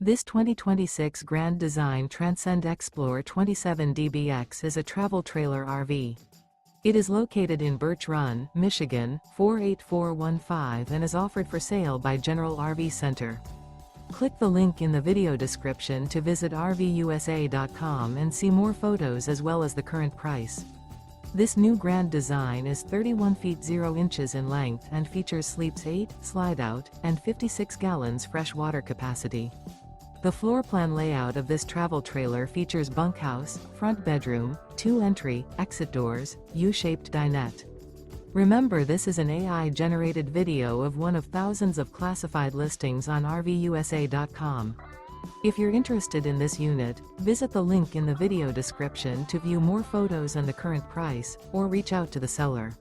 This 2026 Grand Design Transcend Xplor 27DBX is a travel trailer RV. It is located in Birch Run, Michigan, 48415 and is offered for sale by General RV Center. Click the link in the video description to visit RVUSA.com and see more photos as well as the current price. This new Grand Design is 31 feet 0 inches in length and features sleeps 8, Slideout, and 56 gallons fresh water capacity. The floor plan layout of this travel trailer features bunkhouse, front bedroom, 2 entry, exit doors, U-shaped dinette. Remember, this is an AI-generated video of one of thousands of classified listings on RVUSA.com. If you're interested in this unit, visit the link in the video description to view more photos and the current price, or reach out to the seller.